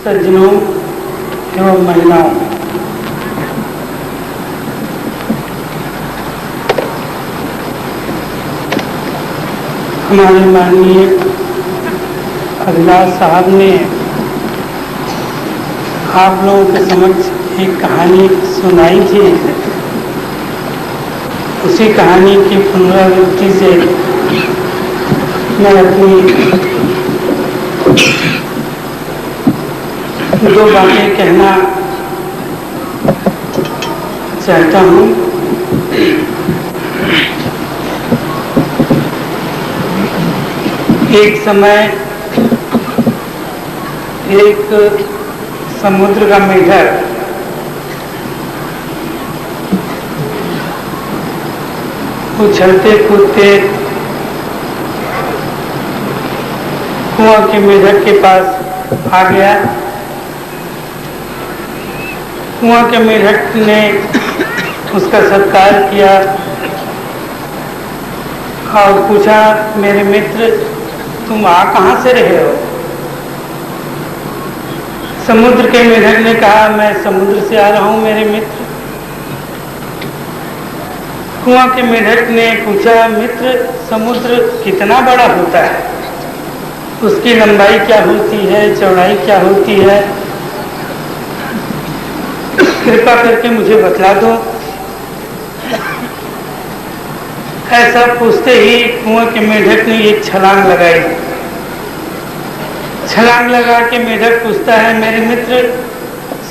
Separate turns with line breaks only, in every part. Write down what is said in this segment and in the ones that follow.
सज्जनों एवं महिलाओं, हमारे माननीय अभिलाष साहब ने आप लोगों के समक्ष एक कहानी सुनाई थी। उसी कहानी की पुनरावृत्ति से मैं अपनी दो बातें कहना चाहता हूँ। एक समय एक समुद्र का मेढक उछलते कूदते कुआं के मेढक के पास आ गया। कुआं के मेढक ने उसका सत्कार किया और पूछा, मेरे मित्र तुम आ कहाँ से रहे हो? समुद्र के मेढक ने कहा, मैं समुद्र से आ रहा हूँ मेरे मित्र। कुआं के मेढक ने पूछा, मित्र समुद्र कितना बड़ा होता है? उसकी लंबाई क्या होती है, चौड़ाई क्या होती है? कृपा करके मुझे बतला दो। ऐसा पूछते ही कुआं के मेढक ने एक छलांग लगाई। छलांग लगा के मेढक पूछता है, मेरे मित्र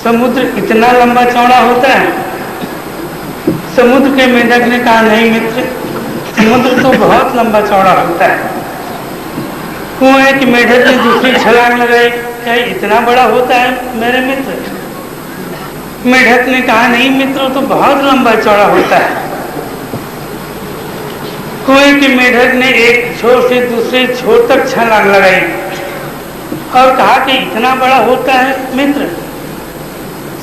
समुद्र इतना लंबा चौड़ा होता है? समुद्र के मेढक ने कहा, नहीं मित्र, समुद्र तो बहुत लंबा चौड़ा होता है। कुएं के मेढक ने दूसरी छलांग लगाई, क्या इतना बड़ा होता है मेरे मित्र? मेढक ने कहा, नहीं मित्र, तो बहुत लंबा चौड़ा होता है। कुएं के मेढक ने एक छोर से दूसरे छोर तक छलांग लगाई और कहा कि इतना बड़ा होता है मित्र?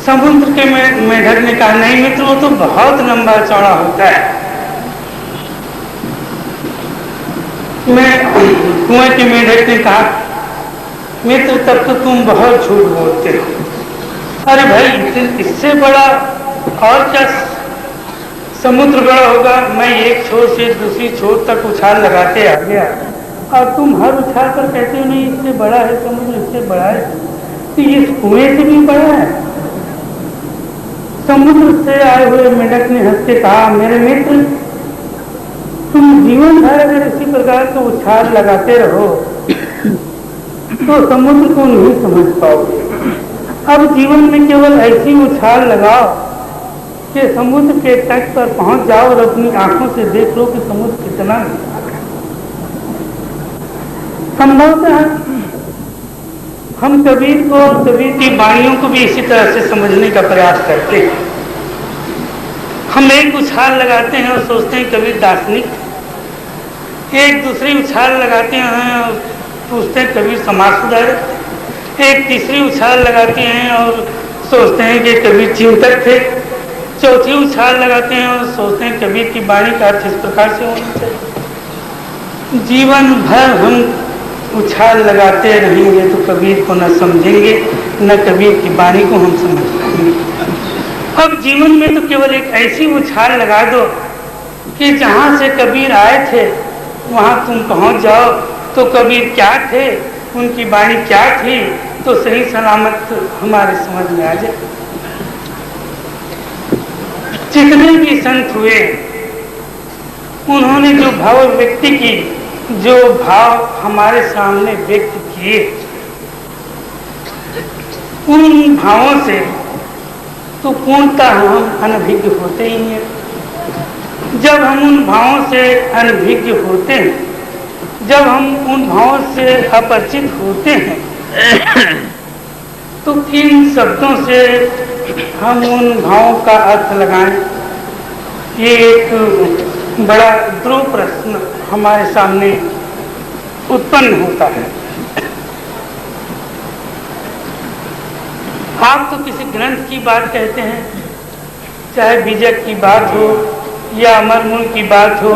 समुद्र के मेढक ने कहा, नहीं मित्र, वो तो बहुत लंबा चौड़ा होता है। कुएं के मेढक ने कहा, मित्र तब तो तुम बहुत झूठ बोलते हो। अरे भाई, इससे बड़ा और क्या समुद्र बड़ा होगा? मैं एक छोर से दूसरी छोर तक उछाल लगाते आ गया और तुम हर उछाल पर कहते हो नहीं इससे बड़ा है समुद्र, इससे बड़ा है। तो ये कुएं से भी बड़ा है। समुद्र से आए हुए मेढक ने हंस के कहा, मेरे मित्र तुम जीवन भर अगर इसी प्रकार के उछाल लगाते रहो तो समुद्र को नहीं समझ पाओगे। अब जीवन में केवल ऐसी उछाल लगाओ कि समुद्र के तट पर पहुंच जाओ और अपनी आंखों से देख लो कि समुद्र कितना संभवतः हम कबीर को और कबीर की वाणियों को भी इसी तरह से समझने का प्रयास करते हैं। हम एक उछाल लगाते हैं और सोचते हैं कबीर दार्शनिक, एक दूसरी उछाल लगाते हैं और सोचते हैं कबीर समाज सुधारक, एक तीसरी उछाल लगाते हैं और सोचते हैं कि कबीर चिंतक थे, चौथी उछाल लगाते हैं और सोचते हैं कबीर की वाणी का अर्थ इस प्रकार से होना चाहिए। जीवन भर हम उछाल लगाते रहेंगे तो कबीर को न समझेंगे, न कबीर की वाणी को हम समझ पाएंगे। अब जीवन में तो केवल एक ऐसी उछाल लगा दो कि जहाँ से कबीर आए थे वहाँ तुम पहुँच जाओ। तो कबीर क्या थे, उनकी वाणी क्या थी, तो सही सलामत हमारे समझ में आ जाए। जितने भी संत हुए उन्होंने जो भाव व्यक्ति की, जो भाव हमारे सामने व्यक्त किए, उन भावों से तो पूर्णतः हम अनभिज्ञ होते ही हैं। जब हम उन भावों से अनभिज्ञ होते हैं, जब हम उन भावों से अपरिचित होते हैं, तो किन शब्दों से हम उन भावों का अर्थ लगाएं, ये एक बड़ा ध्रुव प्रश्न हमारे सामने उत्पन्न होता है। आप तो किसी ग्रंथ की बात कहते हैं, चाहे बीजक की बात हो या अमरमूल की बात हो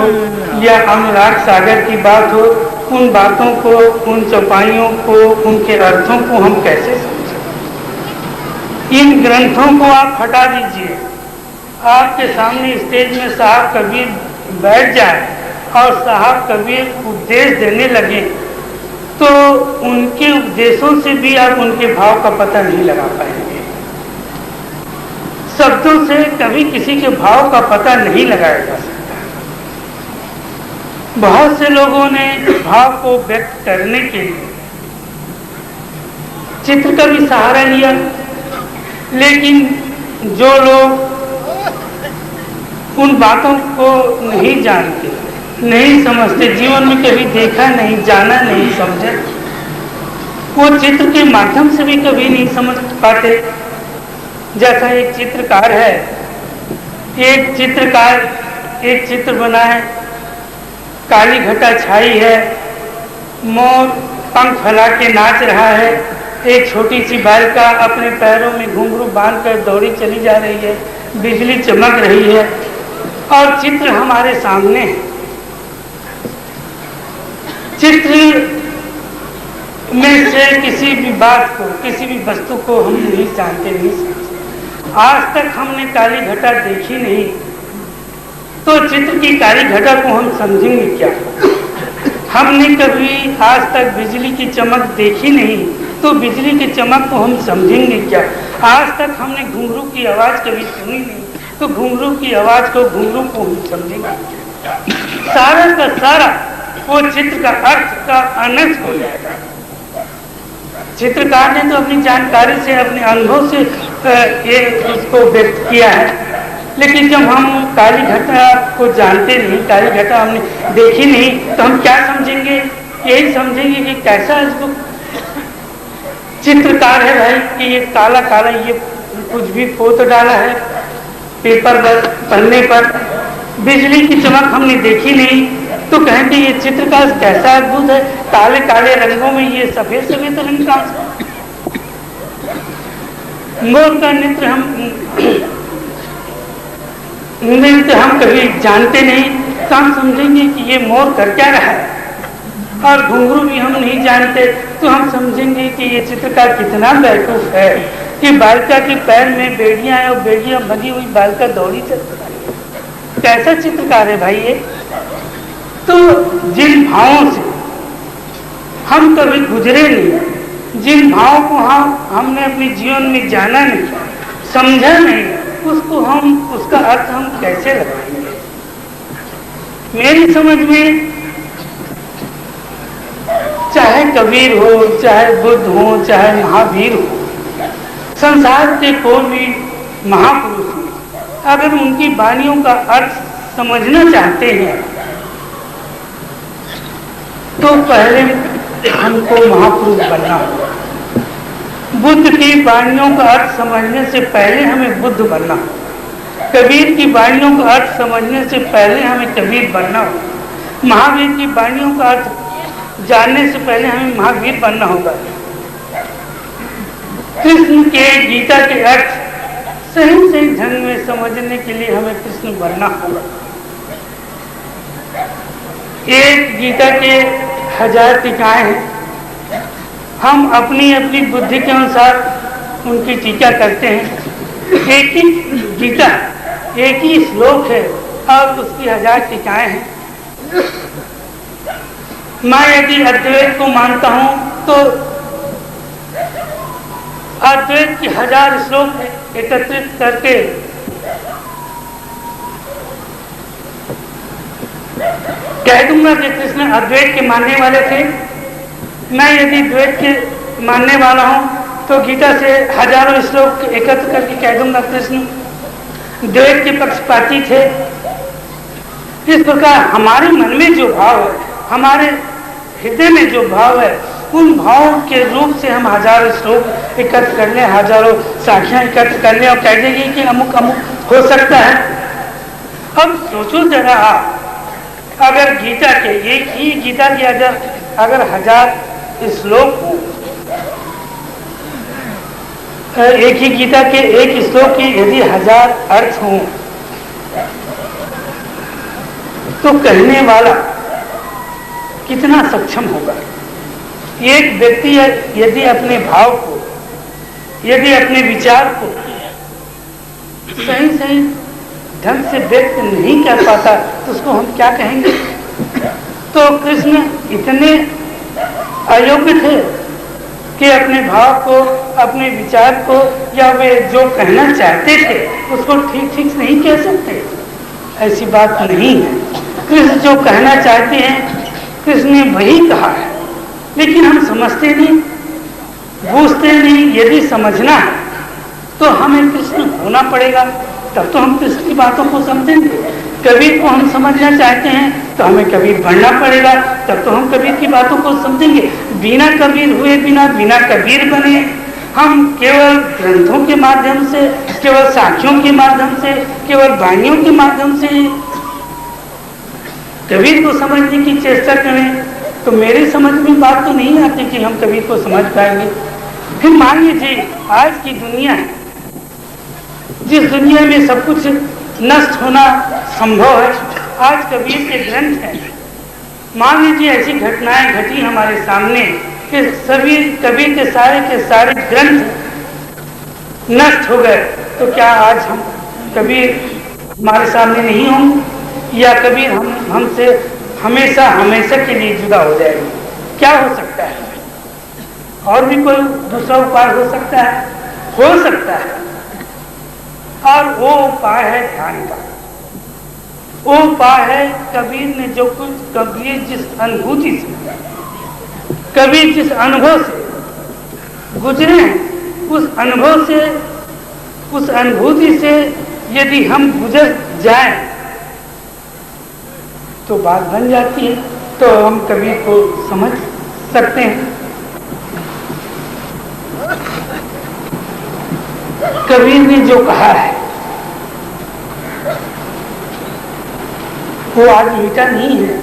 या अनुराग सागर की बात हो, उन बातों को, उन चौपाइयों को, उनके अर्थों को हम कैसे समझें? इन ग्रंथों को आप हटा दीजिए, आपके सामने स्टेज में साहब कबीर बैठ जाए और साहब कबीर उपदेश देने लगे तो उनके उपदेशों से भी आप उनके भाव का पता नहीं लगा पाएंगे। शब्दों से कभी किसी के भाव का पता नहीं लगाया जा सकता। बहुत से लोगों ने भाव को व्यक्त करने के लिए चित्र का भी सहारा लिया, लेकिन जो लोग उन बातों को नहीं जानते, नहीं समझते, जीवन में कभी देखा नहीं, जाना नहीं, समझा, वो चित्र के माध्यम से भी कभी नहीं समझ पाते। जैसा एक चित्रकार है, एक चित्र बना है, काली घटा छाई है, मोर पंख फैला के नाच रहा है, एक छोटी सी बालिका अपने पैरों में घुंघरू बांधकर दौड़ी चली जा रही है, बिजली चमक रही है और चित्र हमारे सामने है। चित्र में से किसी भी बात को, किसी भी वस्तु को हम नहीं जानते, नहीं समझते। आज तक हमने काली घटा देखी नहीं तो चित्र की काली घटा को हम समझेंगे क्या? हमने कभी आज तक बिजली की चमक देखी नहीं तो बिजली की चमक को हम समझेंगे क्या? आज तक हमने घुंघरू की आवाज कभी सुनी नहीं तो घुंघरू की आवाज को, घुंघरू को हम समझेंगे क्या? सारा का सारा वो चित्र का अर्थ का अनर्थ हो जाएगा। चित्रकार ने तो अपनी जानकारी से, अपने अनुभव से ये उसको व्यक्त किया है, लेकिन जब हम काली घटा को जानते नहीं, काली घटा हमने देखी नहीं, तो हम क्या समझेंगे? यही समझेंगे कि कैसा इसको चित्रकार है भाई कि ये काला काला ये कुछ भी पोत डाला है पेपर पर, पन्ने पर। बिजली की चमक हमने देखी नहीं तो कहेंगे ये चित्रकार कैसा अद्भुत है, काले काले रंगों में ये सफेद सफेद रंग का। मोर का नृत्य हम कभी जानते नहीं तो हम समझेंगे कि ये मोर कर क्या रहा है, और घुंघरू भी हम नहीं जानते तो हम समझेंगे कि ये चित्रकार कितना बेवकूफ है कि बालिका के पैर में बेड़ियां है और बेड़ियां बंधी हुई बालिका दौड़ी चल रही है। कैसा चित्रकार है भाई ये? तो जिन भावों से हम कभी गुजरे नहीं, जिन भावों को हमने अपने जीवन में जाना नहीं, समझा नहीं, उसका अर्थ हम कैसे लगाएंगे? मेरी समझ में चाहे कबीर हो, चाहे बुद्ध हो, चाहे महावीर हो, संसार के कोई भी महापुरुष हो, अगर उनकी वाणियों का अर्थ समझना चाहते हैं तो पहले हमको महापुरुष बनना होगा। बुद्ध की वाणियों का अर्थ समझने से पहले हमें बुद्ध बनना होगा। कबीर की वाणियों का अर्थ समझने से पहले हमें कबीर बनना होगा। महावीर की वाणियों का अर्थ जानने से पहले हमें महावीर बनना होगा। कृष्ण के गीता के अर्थ सही सही ढंग में समझने के लिए हमें कृष्ण बनना होगा। एक गीता के 1000 टीकाएं हैं, हम अपनी अपनी बुद्धि के अनुसार उनकी टीका करते हैं। एक ही गीता, एक ही श्लोक है और उसकी 1000 टीकाएं हैं। मैं यदि अद्वैत को मानता हूं तो अद्वैत की 1000 श्लोक एकत्रित करके कह दूंगा कि कृष्ण अद्वैत के मानने वाले थे। मैं यदि द्वैत के मानने वाला हूं तो गीता से हजारों श्लोक एकत्र करके कह दूंगा कृष्ण द्वैत के पक्षपाती थे। इस प्रकार हमारे मन में जो भाव है, हमारे हृदय में जो भाव है, उन भावों के रूप से हम हजारों श्लोक एकत्र कर लें, हजारों साखियां एकत्र कर लें और कह देंगे कि अमुक अमुक हो सकता है। अब सोचो जरा, अगर गीता के एक ही गीता के अगर 1000 श्लोक हो, एक ही गीता के एक श्लोक के यदि 1000 अर्थ हों तो कहने वाला कितना सक्षम होगा। एक व्यक्ति यदि अपने भाव को यदि अपने विचार को सही सही ढंग से व्यक्त नहीं कर पाता तो उसको हम क्या कहेंगे? तो कृष्ण इतने अयोग्य थे कि अपने भाव को, अपने विचार को या वे जो कहना चाहते थे उसको ठीक ठीक नहीं कह सकते। ऐसी बात नहीं है। कृष्ण जो कहना चाहते हैं कृष्ण ने वही कहा है, लेकिन हम समझते नहीं, बूझते नहीं। यदि समझना है तो हमें कृष्ण होना पड़ेगा, तब तो हम कृष्ण की बातों को समझेंगे। कबीर को हम समझना चाहते हैं तो हमें कबीर बनना पड़ेगा, तब तो हम कबीर की बातों को समझेंगे। बिना कबीर हुए बिना कबीर बने हम केवल ग्रंथों के माध्यम से, केवल साखियों के माध्यम से, केवल वाणियों के माध्यम से कबीर को समझने की चेष्टा करें तो मेरी समझ में बात तो नहीं आती कि हम कबीर को समझ पाएंगे। फिर मान लीजिए आज की दुनिया है, जिस दुनिया में सब कुछ नष्ट होना संभव है, आज कबीर के ग्रंथ हैं। मान लीजिए ऐसी घटनाएं घटी हमारे सामने कि सभी कबीर के सारे ग्रंथ नष्ट हो गए, तो क्या आज हम कबीर हमारे सामने नहीं होंगे, या कबीर हमसे हमेशा हमेशा के लिए जुदा हो जाएगी? क्या हो सकता है? और भी कोई दूसरा उपाय हो सकता है? हो सकता है, और वो उपाय है ध्यान का। वो उपाय है कबीर ने जो कुछ, कबीर जिस अनुभूति से, कबीर जिस अनुभव से गुजरे हैं, उस अनुभव से, उस अनुभूति से यदि हम गुजर जाएं तो बात बन जाती है, तो हम कबीर को समझ सकते हैं। कबीर ने जो कहा है वो आज मिटा नहीं है,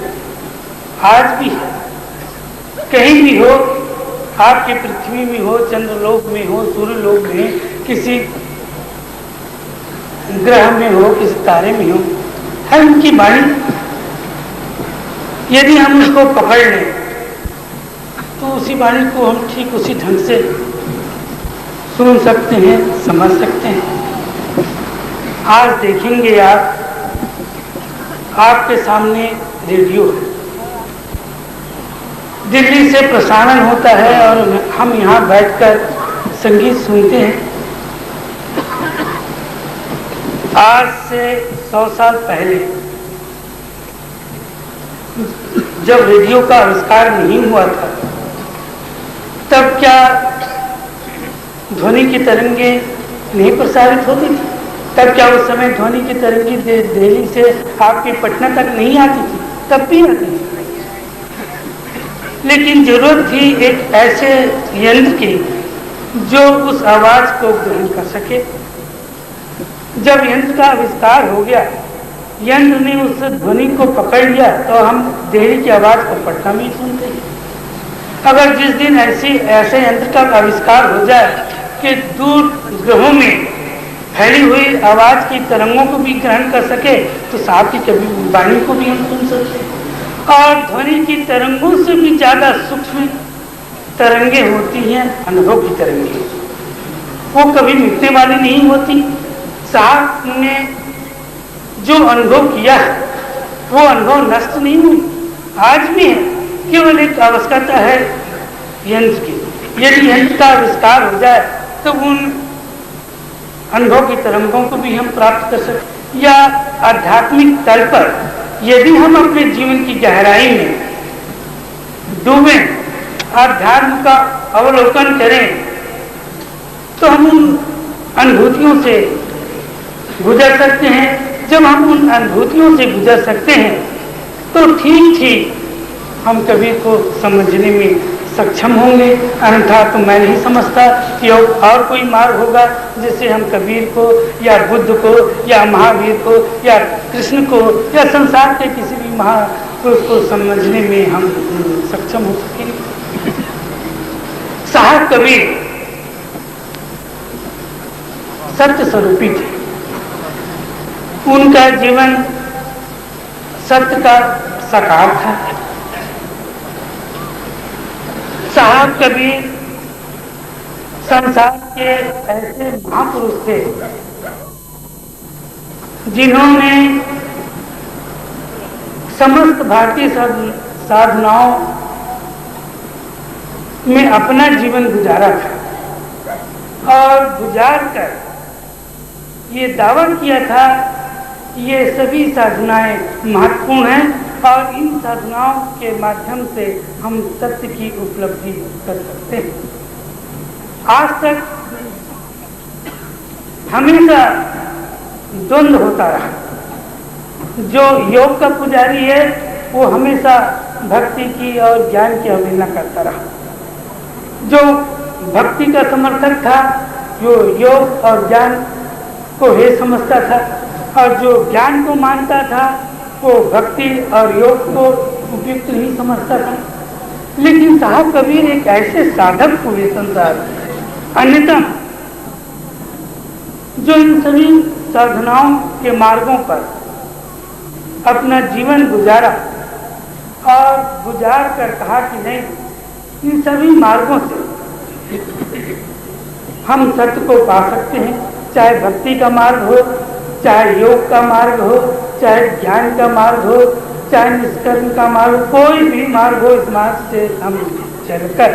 आज भी है। कहीं भी हो, आपके पृथ्वी में हो, चंद्रलोक में हो, सूर्यलोक में, किसी ग्रह में हो, किसी तारे में हो, है उनकी वाणी। यदि हम उसको पकड़ लें तो उसी वाणी को हम ठीक उसी ढंग से सुन सकते हैं, समझ सकते हैं। आज देखेंगे आपके सामने रेडियो है, दिल्ली से प्रसारण होता है और हम यहाँ बैठकर संगीत सुनते हैं। आज से 100 साल पहले जब रेडियो का आविष्कार नहीं हुआ था, तब क्या ध्वनि की तरंगे नहीं प्रसारित होती थी? तब क्या उस समय ध्वनि की तरंगे दिल्ली से आपके पटना तक नहीं आती थी? तब भी आती थी, लेकिन जरूरत थी एक ऐसे यंत्र की जो उस आवाज को ग्रहण कर सके। जब यंत्र का आविष्कार हो गया, यंत्र ने उस ध्वनि को पकड़ लिया, तो हम दिल्ली की आवाज को पटना में सुनते हैं। अगर जिस दिन ऐसे यंत्र का आविष्कार हो जाए कि दूर ग्रहों में फैली हुई आवाज की तरंगों को भी ग्रहण कर सके, तो साथ ही कभी वाणी को भी हम सुन सकते हैं। और ध्वनि की तरंगों से भी ज्यादा सूक्ष्म तरंगे होती हैं अनुभव की तरंगे, वो कभी मिटने वाली नहीं होती। साहब ने जो अनुभव किया है वो अनुभव नष्ट नहीं हुई, आज भी है, केवल एक आवश्यकता है यंत्र की। यदि यंत्र का आविष्कार हो जाए तो उन अनुभव की तरंगों को भी हम प्राप्त कर सकते। या आध्यात्मिक तल पर यदि हम अपने जीवन की गहराई में डूबे, अध्यात्म का अवलोकन करें, तो हम उन अनुभूतियों से गुजर सकते हैं। जब हम उन अनुभूतियों से गुजर सकते हैं तो ठीक ठीक हम कबीर को समझने में सक्षम होंगे। अन्यथा तो मैं नहीं समझता कि और कोई मार्ग होगा जिससे हम कबीर को या बुद्ध को या महावीर को या कृष्ण को या संसार के किसी भी महापुरुष को समझने में हम सक्षम हो सकेंगे। साहब कबीर सत्य स्वरूपी थे, उनका जीवन सत्य का साकार था। साहब कबीर संसार के ऐसे महापुरुष थे जिन्होंने समस्त भारतीय साधनाओं में अपना जीवन गुजारा था और गुजार कर ये दावा किया था कि ये सभी साधनाएं महत्वपूर्ण हैं और इन साधनाओं के माध्यम से हम सत्य की उपलब्धि कर सकते हैं। आज तक हमेशा द्वंद्व होता रहा। जो योग का पुजारी है वो हमेशा भक्ति की और ज्ञान की अवहेलना करता रहा। जो भक्ति का समर्थक था, जो योग और ज्ञान को हे समझता था, और जो ज्ञान को मानता था वो भक्ति और योग को उपयुक्त नहीं समझता था। लेकिन साहब कबीर एक ऐसे साधक हुए संसार अन्यतम जो इन सभी साधनाओं के मार्गों पर अपना जीवन गुजारा और गुजार कर कहा कि नहीं, इन सभी मार्गों से हम सत्य को पा सकते हैं। चाहे भक्ति का मार्ग हो, चाहे योग का मार्ग हो, चाहे ज्ञान का मार्ग हो, चाहे निष्कर्म का मार्ग हो, कोई भी मार्ग हो, इस मार्ग से हम चलकर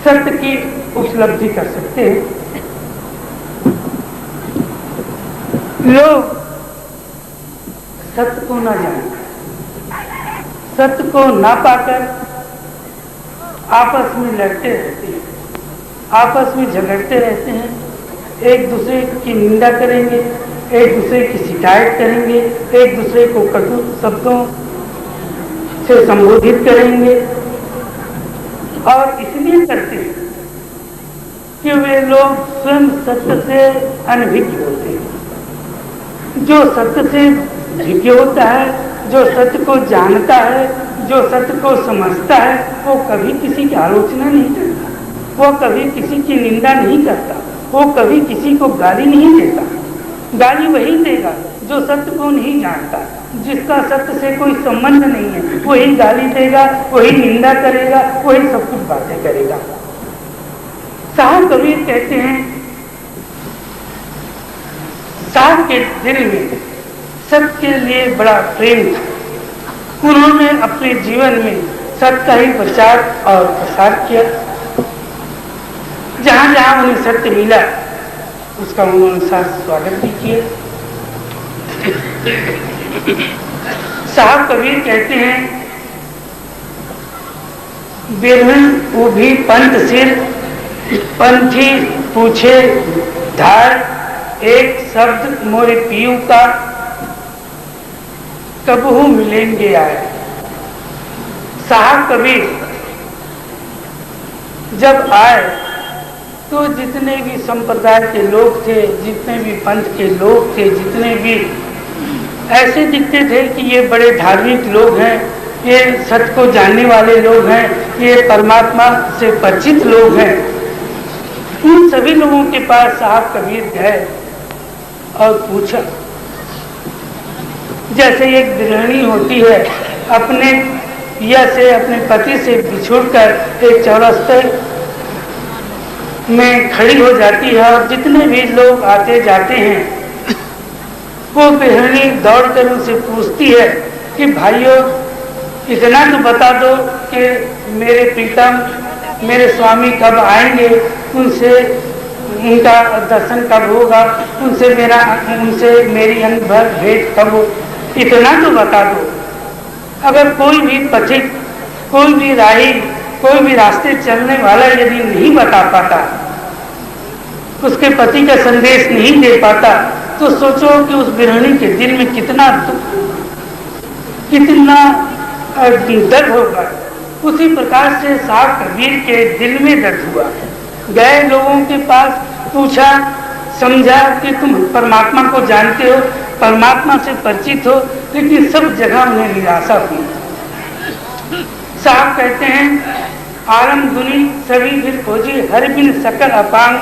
सत्य की उपलब्धि कर सकते हैं। लोग सत्य को न जाने, सत्य को ना पाकर आपस में लड़ते रहते हैं, आपस में झगड़ते रहते हैं, एक दूसरे की निंदा करेंगे, एक दूसरे की शिकायत करेंगे, एक दूसरे को कटु शब्दों से संबोधित करेंगे और इसलिए करते हैं कि वे लोग स्वयं सत्य से अनभिज्ञ होते हैं। जो सत्य से भिज्ञ होता है, जो सत्य को जानता है, जो सत्य को समझता है, वो कभी किसी की आलोचना नहीं करता, वो कभी किसी की निंदा नहीं करता, वो कभी किसी को गाली नहीं देता। गाली वही देगा जो सत्य को नहीं जानता, जिसका सत्य से कोई संबंध नहीं है, वही गाली देगा, वही निंदा करेगा, वही सब कुछ बातें करेगा। साहब कबीर कहते हैं, साहब के दिल में सत्य के लिए बड़ा प्रेम था। उन्होंने अपने जीवन में सत्य का ही प्रचार और प्रसार किया। जहां जहां उन्हें सत्य मिला उसका उन्होंने स्वागत भी किया। साहब कबीर कहते हैं, बिरहन उभी पंथ सिर, पंथी पूछे धार, एक शब्द मोरे पीऊ का, कबहू मिलेंगे आए। साहब कबीर जब आए तो जितने भी संप्रदाय के लोग थे, जितने भी पंथ के लोग थे, जितने भी ऐसे दिखते थे कि ये बड़े धार्मिक लोग हैं, ये सत्य को जानने वाले लोग हैं, ये परमात्मा से परिचित लोग हैं, उन सभी लोगों के पास साहब कबीर गए और पूछा। जैसे एक गृहिणी होती है, अपने पिया से, अपने पति से बिछुड़कर एक चौरस्ते में खड़ी हो जाती है और जितने भी लोग आते जाते हैं वो गृहिणी दौड़कर उनसे पूछती है कि भाइयों, इतना तो बता दो कि मेरे प्रीतम, मेरे स्वामी कब आएंगे, उनसे उनका दर्शन कब होगा, उनसे मेरी अंग भर भेंट कब हो, इतना तो बता दो। अगर कोई भी पथिक, कोई भी राही, कोई भी रास्ते चलने वाला यदि नहीं बता पाता, उसके पति का संदेश नहीं दे पाता, तो सोचो कि उस गृहिणी के दिल में कितना दुख, कितना दर्द होगा। उसी प्रकार से साहब कबीर के दिल में दर्द हुआ। गए लोगों के पास, पूछा, समझा कि तुम परमात्मा को जानते हो, परमात्मा से परिचित हो, लेकिन सब जगह उन्हें निराशा हुई। साहब कहते हैं, आरंभ धुनी सभी फिर खोजी, हर बिन सकल अपांग।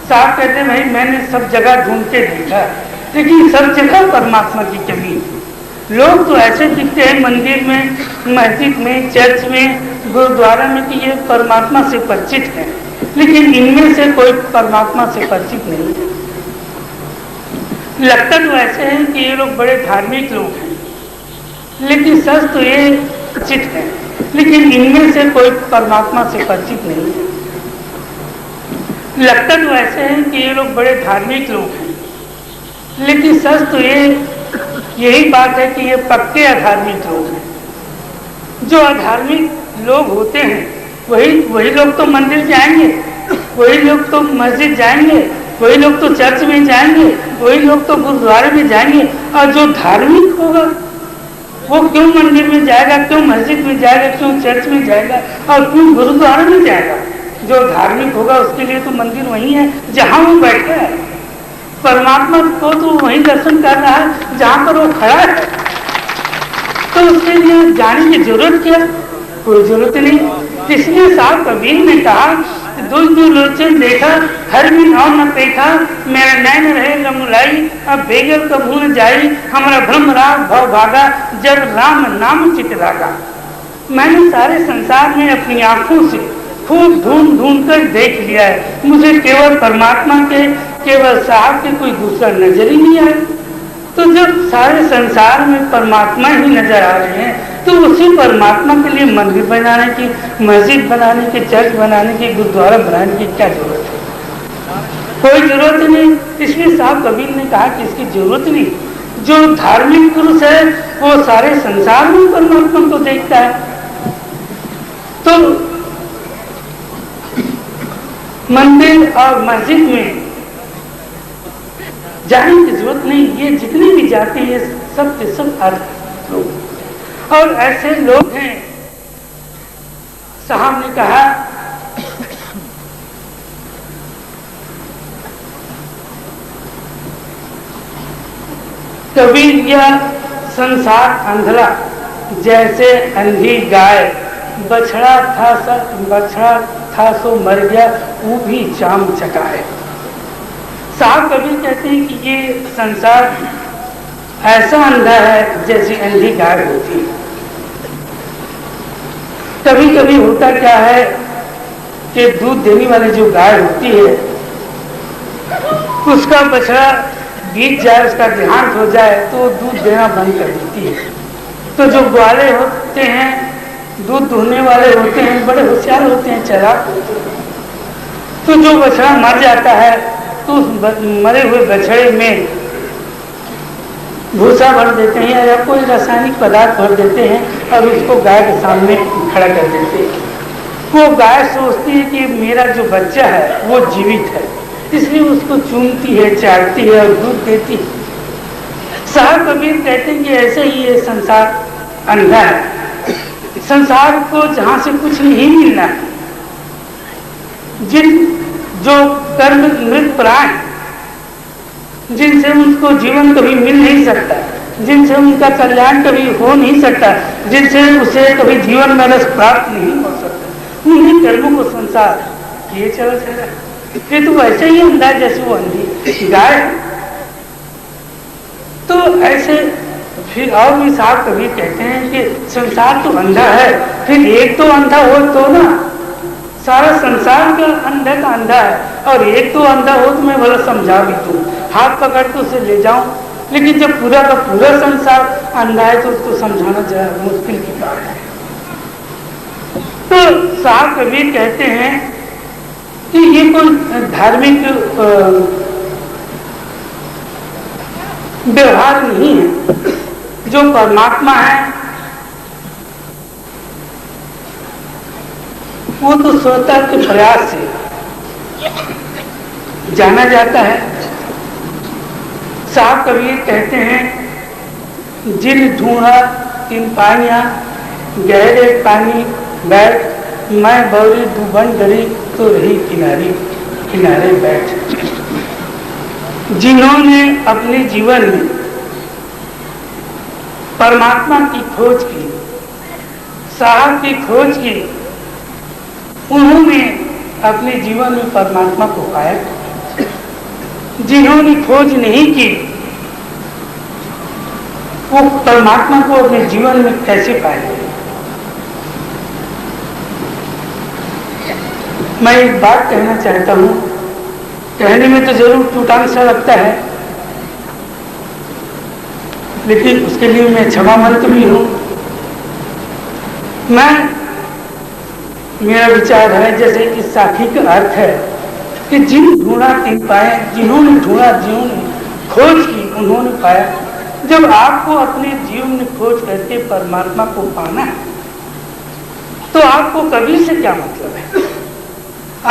साहब कहते हैं, भाई मैंने सब जगह ढूंढ के देखा, लेकिन सब जगह परमात्मा की कमी। लोग तो ऐसे दिखते हैं मंदिर में, मस्जिद में, चर्च में, गुरुद्वारा में कि ये परमात्मा से परिचित हैं, लेकिन इनमें से कोई परमात्मा से परिचित नहीं है। लगता तो ऐसे है कि ये लोग बड़े धार्मिक लोग हैं, लेकिन सच तो ये चित है, लेकिन इनमें से कोई परमात्मा से परिचित नहीं है। लगता तो ऐसे है कि ये लोग बड़े धार्मिक लोग हैं, लेकिन सच तो यही बात है कि ये पक्के अधार्मिक लोग हैं। जो अधार्मिक लोग होते हैं वही लोग तो मंदिर जाएंगे, वही लोग तो मस्जिद जाएंगे, वही लोग तो चर्च में जाएंगे, वही लोग तो गुरुद्वारे में जाएंगे। और जो धार्मिक होगा वो क्यों मंदिर में जाएगा, क्यों मस्जिद में जाएगा, क्यों चर्च में जाएगा और क्यों गुरुद्वारे में जाएगा? जो धार्मिक होगा उसके लिए तो मंदिर वही है जहां वो बैठा है। परमात्मा को तो वही दर्शन कर रहा है जहां पर वो खड़ा है, तो उसके लिए जाने की जरूरत क्या? कोई जरूरत नहीं। इसलिए साहब कबीर ने कहा, दुल लोचन देखा हर बिन और न देखा, मेरा नैन रहे रमुलाई, अब बेगल कभू न जाई, हमारा भ्रम राग भव भागा, जब राम नाम चित लागा। मैंने सारे संसार में अपनी आंखों से खूब ढूंढ ढूंढ कर देख लिया है, मुझे केवल परमात्मा के, केवल साहब के कोई दूसरा नजर ही नहीं आया। तो जब सारे संसार में परमात्मा ही नजर आ रहे हैं, तो उसी परमात्मा के लिए मंदिर बनाने की, मस्जिद बनाने की, चर्च बनाने की, गुरुद्वारा बनाने की क्या जरूरत है? कोई जरूरत नहीं। इसलिए साहब कबीर ने कहा कि इसकी जरूरत नहीं। जो धार्मिक पुरुष है वो सारे संसार में परमात्मा को देखता है, तो मंदिर और मस्जिद में जाने की जरूरत नहीं। ये जितने भी जाते हैं सब के सब अर्थ लोग, और ऐसे लोग हैं। साहब ने कहा कबीर यह संसार अंधला जैसे अंधी गाय, बछड़ा था सो मर गया, वो भी जाम चकाए। साहब कबीर कहते हैं कि ये संसार ऐसा अंधा है जैसे अंधी गाय होती है। कभी कभी होता क्या है कि दूध देने वाली जो गाय होती है उसका बछड़ा बीत जाए, उसका देहांत हो जाए तो दूध देना बंद कर देती है। तो जो ग्वाले होते हैं, दूध दुहने वाले होते हैं, बड़े होशियार होते हैं, चालाक होते हैं। तो जो बछड़ा मर जाता है तो उस मरे हुए बछड़े में भूसा भर देते हैं या कोई रासायनिक पदार्थ भर देते हैं और उसको गाय के सामने खड़ा कर देते हैं। वो गाय सोचती है कि मेरा जो बच्चा है वो जीवित है, इसलिए उसको चूमती है, चाटती है और दूध देती है। साहब कबीर कहते हैं कि ऐसे ही ये संसार अंधा है। संसार को जहां से कुछ नहीं मिलना, जो कर्म मृत प्राण, जिनसे उनको जीवन कभी मिल नहीं सकता, जिनसे उनका कल्याण कभी हो नहीं सकता, जिनसे उसे कभी जीवन में रस प्राप्त नहीं हो सकता, उन्हीं कर्मों को संसार ये चला चला। ये तो वैसे ही अंधा जैसे वो अंधी गाय। तो ऐसे फिर और भी साहब कभी कहते हैं कि संसार तो अंधा है, फिर एक तो अंधा हो तो ना, सारा संसार का अंधा का अंधा है और एक तो अंधा हो तो मैं भला समझा भी दूं, हाथ पकड़ के उसे ले जाऊं। लेकिन जब पूरा का पूरा संसार अंधा है तो उसको समझाना जरा मुश्किल की बात है। तो साहब कबीर कहते हैं कि ये कोई धार्मिक व्यवहार नहीं है। जो परमात्मा है वो तो स्वतः के प्रयास से जाना जाता है। साहब कबीर कहते हैं जिन ढूंढा तीन पानियां, गहरे पानी बैठ, मैं बौरी डूबन डरी तो रही किनारे किनारे बैठ। जिन्होंने अपने जीवन में परमात्मा की खोज की, साहब की खोज की, उन्होंने अपने जीवन में परमात्मा को पाया। जिन्होंने खोज नहीं की वो परमात्मा को अपने जीवन में कैसे पाएंगे? मैं एक बात कहना चाहता हूँ, कहने में तो जरूर टूटांग सा लगता है, लेकिन उसके लिए मैं क्षमामंत भी हूँ। मेरा विचार है, जैसे इस साखी का अर्थ है कि जिन ढूंढा तिन पाए, जिन्होंने ढूंढा जिन्होंने खोज की उन्होंने पाया। जब आपको अपने जीवन में खोज करके परमात्मा को पाना है तो आपको कबीर से क्या मतलब है,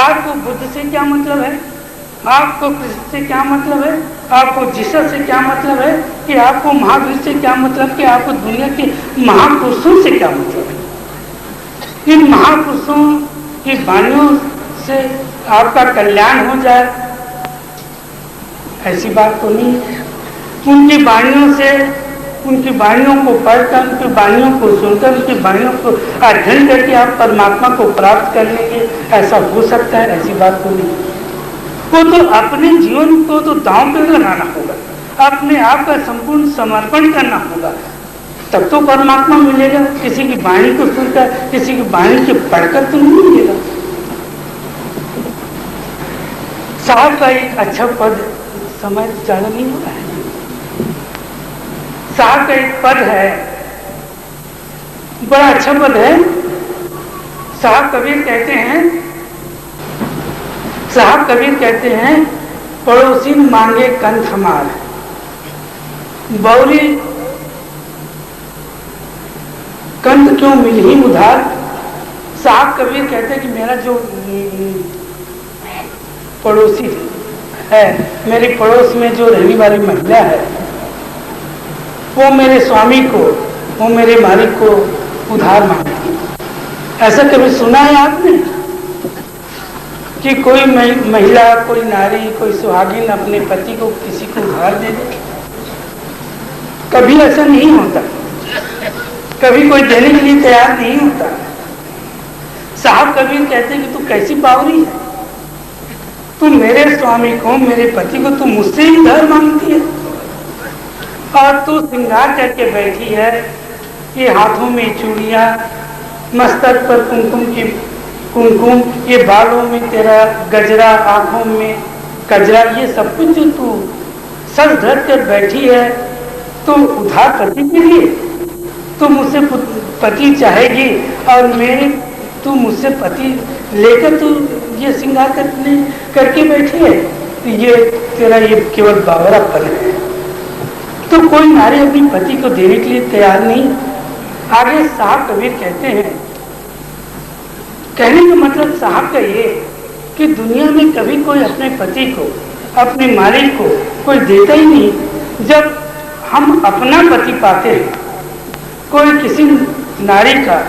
आपको बुद्ध से क्या मतलब है, आपको कृष्ण से क्या मतलब है, आपको जीसस से क्या मतलब है, कि आपको महावीर से क्या मतलब, कि आपको दुनिया के महापुरुषों से क्या मतलब है। इन महापुरुषों की वाणियों से आपका कल्याण हो जाए ऐसी बात तो नहीं है। उनकी वाणियों से, उनकी वाणियों को पढ़कर, उनकी वाणियों को सुनकर, उनकी वाणियों को अध्ययन करके आप परमात्मा को प्राप्त कर लेंगे, ऐसा हो सकता है, ऐसी बात तो नहीं। वो तो अपने जीवन को तो दांव पे लगाना होगा, अपने आप का संपूर्ण समर्पण करना होगा, तब तो परमात्मा मिलेगा। किसी की वाणी को सुनकर, किसी की वाणी को पढ़कर तो नहीं मिलेगा। साहब का एक अच्छा पद, समय ज्यादा नहीं हो रहा है, साहब का एक पद है, बड़ा अच्छा पद है। साहब कबीर कहते हैं, पड़ोसी मांगे कंठ हमार, बौरी कंठ क्यों मिल ही उधार। साहब कबीर कहते हैं कि मेरा जो पड़ोसी है, मेरे पड़ोस में जो रहने वाली महिला है, वो मेरे स्वामी को, वो मेरे मालिक को उधार मांगती है। ऐसा कभी सुना है आपने कि कोई महिला, कोई नारी, कोई सुहागिन अपने पति को किसी को उधार दे दे? कभी ऐसा नहीं होता, कभी कोई देने के लिए तैयार नहीं होता। साहब कबीर कहते हैं कि तू कैसी बावरी है, तू मेरे स्वामी को, मेरे पति को तू मुझसे ही उधार मांगती है, और तू श्रृंगार करके बैठी है, ये हाथों में चूड़ियां, मस्तक पर कुमकुम, ये बालों में तेरा गजरा, आंखों में कजरा, ये सब कुछ जो तू सर धर कर बैठी है, तो उधार पति के लिए तू मुझसे पति चाहेगी, और तू मुझसे पति लेकर तू ये श्रृंगार करके बैठी है, तो ये तेरा ये केवल बावरापन है। तो कोई नारी अपनी पति को देने के लिए तैयार नहीं। आगे साहब कबीर कहते हैं, कहने का मतलब साहब का ये कि दुनिया में कभी कोई अपने पति को, अपने मालिक को कोई देता ही नहीं। जब हम अपना पति पाते हैं, कोई किसी नारी का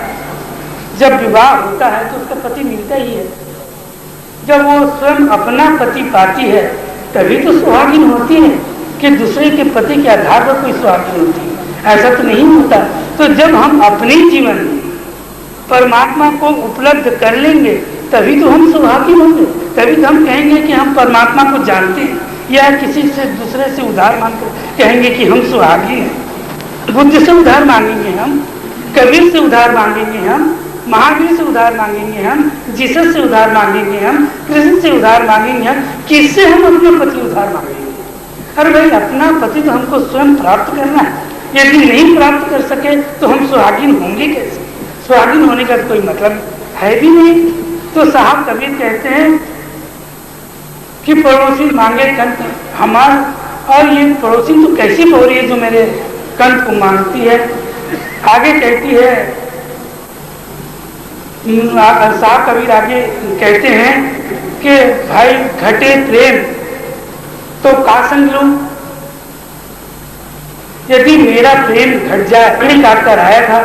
जब विवाह होता है तो उसका पति मिलता ही है। जब वो स्वयं अपना पति पाती है तभी तो सुहागिन होती है, कि दूसरे के पति के आधार पर कोई सुहागिन होती है, ऐसा तो नहीं होता। तो जब हम अपने जीवन में परमात्मा को उपलब्ध कर लेंगे तभी तो हम सुहागिन होंगे, तभी तो हम कहेंगे कि हम परमात्मा को जानते हैं, या किसी से दूसरे से उधार मांगकर कहेंगे कि हम सुहागिन हैं। बुद्ध से उधार मांगेंगे हम, कबीर से उधार मांगेंगे हम, महावीर से उधार मांगेंगे हम, जीसस से उधार मांगेंगे हम, कृष्ण से उधार मांगेंगे हम, किससे हम अपना पति उधार मांगेंगे? अरे भाई, अपना पति तो हमको स्वयं प्राप्त करना है। यदि नहीं प्राप्त कर सके तो हम सुहागिन होंगे कैसे? सुहागिन होने का कोई मतलब है भी नहीं। तो साहब कबीर कहते हैं कि पड़ोसी मांगे कंठ हमार, और ये पड़ोसी तो कैसी बोरी है जो मेरे कंठ को मांगती है। आगे कहती है, साहब कबीर आगे कहते हैं कि भाई घटे प्रेम तो का संग लूं, यदि मेरा प्रेम घट जाए। लकड़ी काट कर आया था,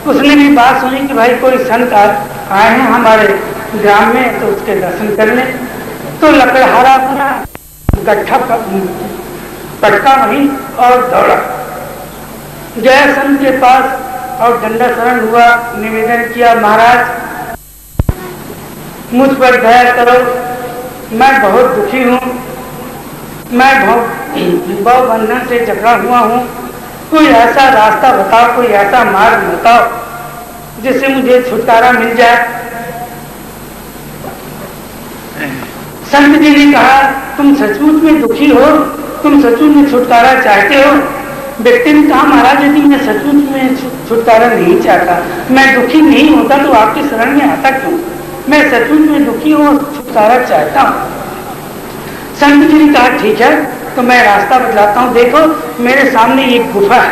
उसने भी बात सुनी कि भाई कोई संत आए हैं हमारे ग्राम में, तो उसके दर्शन कर लें। तो लकड़हारा अपना गट्ठा पटका वहीं और दौड़ा गया संत के पास और दंडा शरण हुआ, निवेदन किया, महाराज मुझ पर दया करो, मैं बहुत दुखी हूँ, मैं बहुत बंधन से जकड़ा हुआ हूँ, कोई ऐसा रास्ता बताओ, कोई ऐसा मार्ग बताओ जिससे मुझे छुटकारा मिल जाए। संत जी ने कहा, तुम सचमुच में दुखी हो, तुम सचमुच में छुटकारा चाहते हो? व्यक्ति ने कहा, महाराज यदि मैं सचमुच में छुटकारा नहीं चाहता, मैं दुखी नहीं होता तो आपकी शरण में आता क्यों? मैं सचमुच में दुखी हूं, छुटकारा चाहता हूं। संत जी ने कहा, ठीक है, तो मैं रास्ता बतलाता हूं। देखो मेरे सामने एक गुफा है,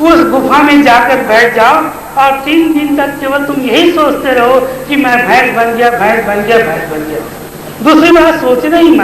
उस गुफा में जाकर बैठ जाओ और 3 दिन तक केवल तुम यही सोचते रहो कि मैं भैंस बन गया, भैंस बन गया, भैंस बन गया। दूसरी बात सोचना ही मत।